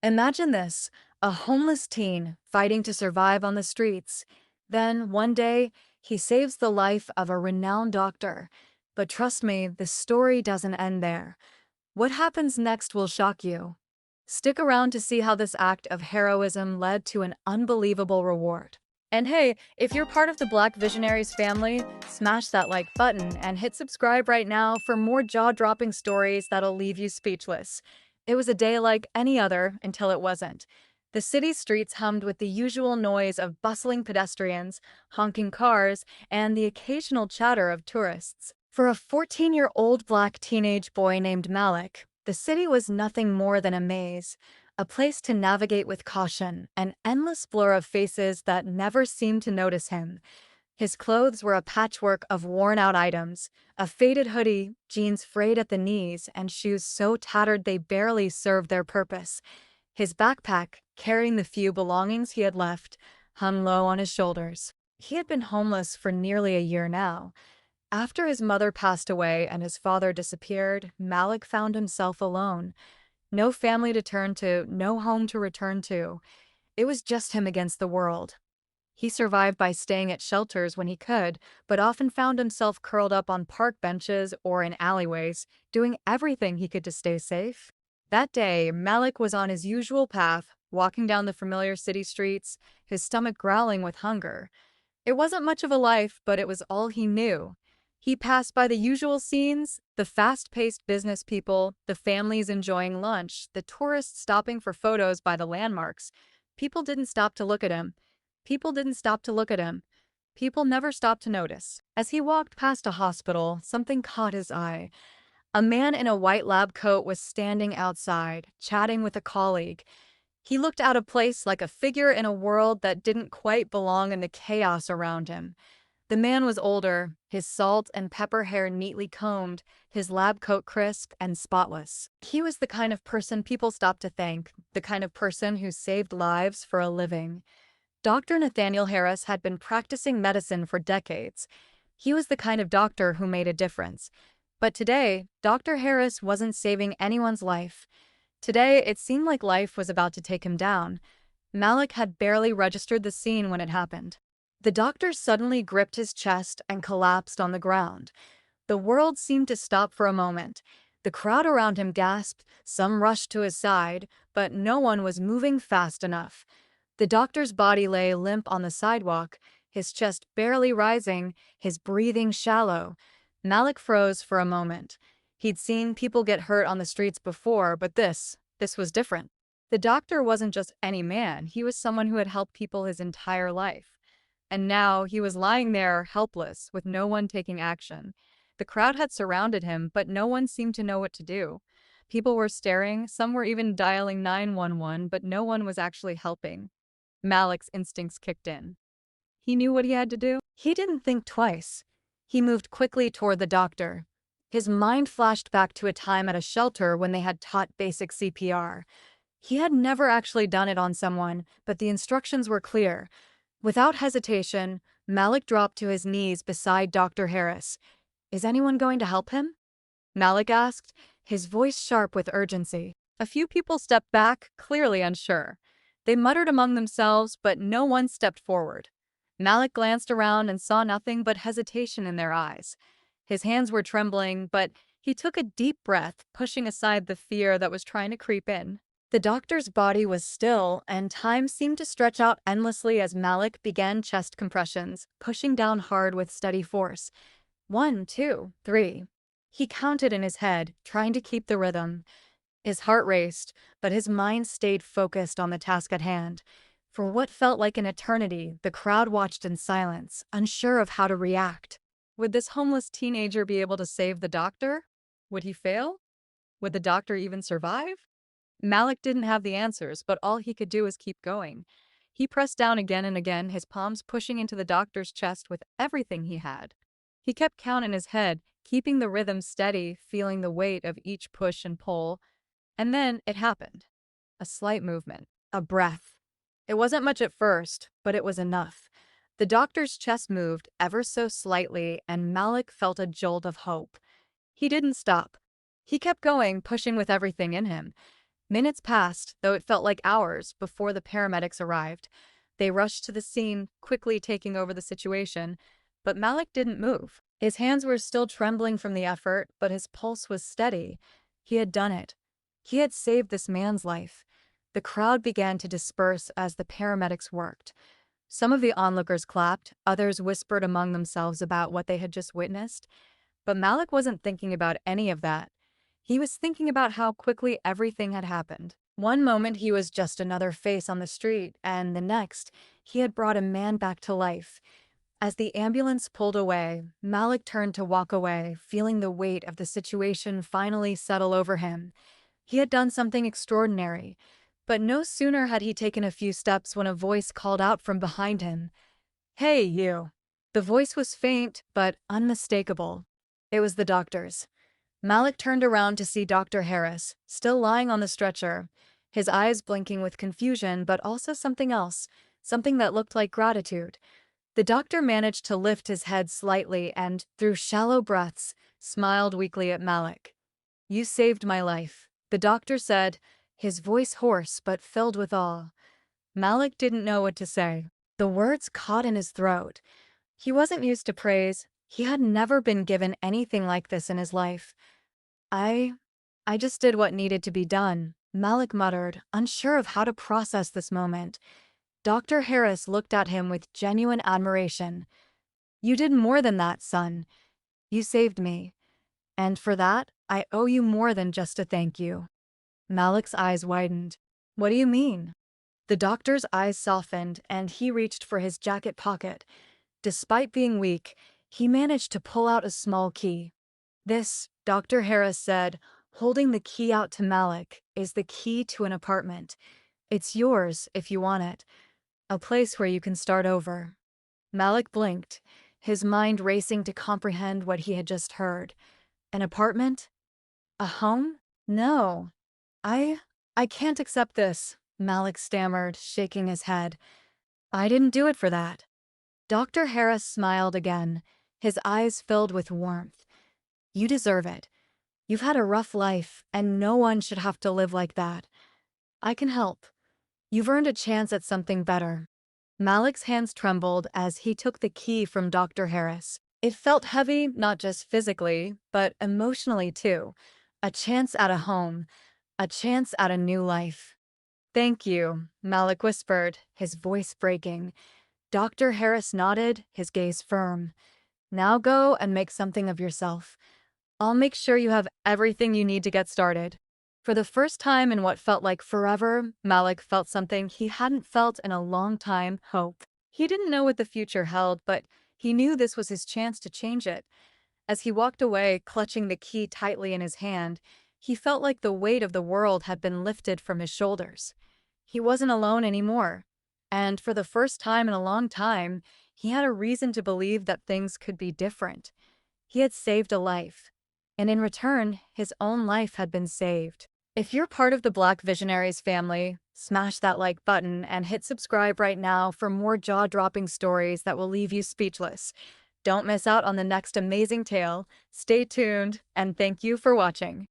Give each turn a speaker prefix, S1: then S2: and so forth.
S1: Imagine this, a homeless teen fighting to survive on the streets. Then, one day, he saves the life of a renowned doctor. But trust me, the story doesn't end there. What happens next will shock you. Stick around to see how this act of heroism led to an unbelievable reward. And hey, if you're part of the Black Visionaries family, smash that like button and hit subscribe right now for more jaw-dropping stories that'll leave you speechless. It was a day like any other until it wasn't. The city's streets hummed with the usual noise of bustling pedestrians, honking cars, and the occasional chatter of tourists. For a 14-year-old black teenage boy named Malik, the city was nothing more than a maze, a place to navigate with caution, an endless blur of faces that never seemed to notice him. His clothes were a patchwork of worn-out items, a faded hoodie, jeans frayed at the knees, and shoes so tattered they barely served their purpose. His backpack, carrying the few belongings he had left, hung low on his shoulders. He had been homeless for nearly a year now. After his mother passed away and his father disappeared, Malik found himself alone. No family to turn to, no home to return to. It was just him against the world. He survived by staying at shelters when he could, but often found himself curled up on park benches or in alleyways, doing everything he could to stay safe. That day, Malik was on his usual path, walking down the familiar city streets, his stomach growling with hunger. It wasn't much of a life, but it was all he knew. He passed by the usual scenes, the fast-paced business people, the families enjoying lunch, the tourists stopping for photos by the landmarks. People didn't stop to look at him. People didn't stop to look at him. People never stopped to notice. As he walked past a hospital, something caught his eye. A man in a white lab coat was standing outside, chatting with a colleague. He looked out of place like a figure in a world that didn't quite belong in the chaos around him. The man was older, his salt and pepper hair neatly combed, his lab coat crisp and spotless. He was the kind of person people stopped to thank, the kind of person who saved lives for a living. Dr. Nathaniel Harris had been practicing medicine for decades. He was the kind of doctor who made a difference. But today, Dr. Harris wasn't saving anyone's life. Today, it seemed like life was about to take him down. Malik had barely registered the scene when it happened. The doctor suddenly gripped his chest and collapsed on the ground. The world seemed to stop for a moment. The crowd around him gasped, some rushed to his side, but no one was moving fast enough. The doctor's body lay limp on the sidewalk, his chest barely rising, his breathing shallow. Malik froze for a moment. He'd seen people get hurt on the streets before, but this was different. The doctor wasn't just any man, he was someone who had helped people his entire life. And now he was lying there, helpless, with no one taking action. The crowd had surrounded him, but no one seemed to know what to do. People were staring, some were even dialing 911, but no one was actually helping. Malik's instincts kicked in. He knew what he had to do. He didn't think twice. He moved quickly toward the doctor. His mind flashed back to a time at a shelter when they had taught basic CPR. He had never actually done it on someone, but the instructions were clear. Without hesitation, Malik dropped to his knees beside Dr. Harris. "Is anyone going to help him?" Malik asked, his voice sharp with urgency. A few people stepped back, clearly unsure. They muttered among themselves, but no one stepped forward. Malik glanced around and saw nothing but hesitation in their eyes. His hands were trembling, but he took a deep breath, pushing aside the fear that was trying to creep in. The doctor's body was still, and time seemed to stretch out endlessly as Malik began chest compressions, pushing down hard with steady force. 1, 2, 3. He counted in his head, trying to keep the rhythm. His heart raced, but his mind stayed focused on the task at hand. For what felt like an eternity, the crowd watched in silence, unsure of how to react. Would this homeless teenager be able to save the doctor? Would he fail? Would the doctor even survive? Malik didn't have the answers, but all he could do was keep going. He pressed down again and again, his palms pushing into the doctor's chest with everything he had. He kept count in his head, keeping the rhythm steady, feeling the weight of each push and pull. And then it happened. A slight movement. A breath. It wasn't much at first, but it was enough. The doctor's chest moved ever so slightly, and Malik felt a jolt of hope. He didn't stop. He kept going, pushing with everything in him. Minutes passed, though it felt like hours, before the paramedics arrived. They rushed to the scene, quickly taking over the situation, but Malik didn't move. His hands were still trembling from the effort, but his pulse was steady. He had done it. He had saved this man's life. The crowd began to disperse as the paramedics worked. Some of the onlookers clapped, others whispered among themselves about what they had just witnessed. But Malik wasn't thinking about any of that. He was thinking about how quickly everything had happened. One moment he was just another face on the street, and the next, he had brought a man back to life. As the ambulance pulled away, Malik turned to walk away, feeling the weight of the situation finally settle over him. He had done something extraordinary, but no sooner had he taken a few steps when a voice called out from behind him, "Hey, you." The voice was faint, but unmistakable. It was the doctor's. Malik turned around to see Dr. Harris, still lying on the stretcher, his eyes blinking with confusion, but also something else, something that looked like gratitude. The doctor managed to lift his head slightly and, through shallow breaths, smiled weakly at Malik. "You saved my life," the doctor said, his voice hoarse but filled with awe. Malik didn't know what to say. The words caught in his throat. He wasn't used to praise. He had never been given anything like this in his life. I I just did what needed to be done," Malik muttered, unsure of how to process this moment. Dr. Harris looked at him with genuine admiration. "You did more than that, son. You saved me. And for that, I owe you more than just a thank you." Malik's eyes widened. "What do you mean?" The doctor's eyes softened, and he reached for his jacket pocket. Despite being weak, he managed to pull out a small key. "This," Dr. Harris said, holding the key out to Malik, "is the key to an apartment. It's yours if you want it. A place where you can start over." Malik blinked, his mind racing to comprehend what he had just heard. An apartment? A home? No. I I can't accept this," Malik stammered, shaking his head. "I didn't do it for that." Dr. Harris smiled again, his eyes filled with warmth. "You deserve it. You've had a rough life, and no one should have to live like that. I can help. You've earned a chance at something better." Malik's hands trembled as he took the key from Dr. Harris. It felt heavy, not just physically, but emotionally too. A chance at a home, a chance at a new life. "Thank you," Malik whispered, his voice breaking. Dr. Harris nodded, his gaze firm. "Now go and make something of yourself. I'll make sure you have everything you need to get started." For the first time in what felt like forever, Malik felt something he hadn't felt in a long time: hope. He didn't know what the future held, but he knew this was his chance to change it. As he walked away, clutching the key tightly in his hand, he felt like the weight of the world had been lifted from his shoulders. He wasn't alone anymore. And for the first time in a long time, he had a reason to believe that things could be different. He had saved a life, and in return, his own life had been saved. If you're part of the Black Visionaries family, smash that like button and hit subscribe right now for more jaw-dropping stories that will leave you speechless. Don't miss out on the next amazing tale. Stay tuned, and thank you for watching.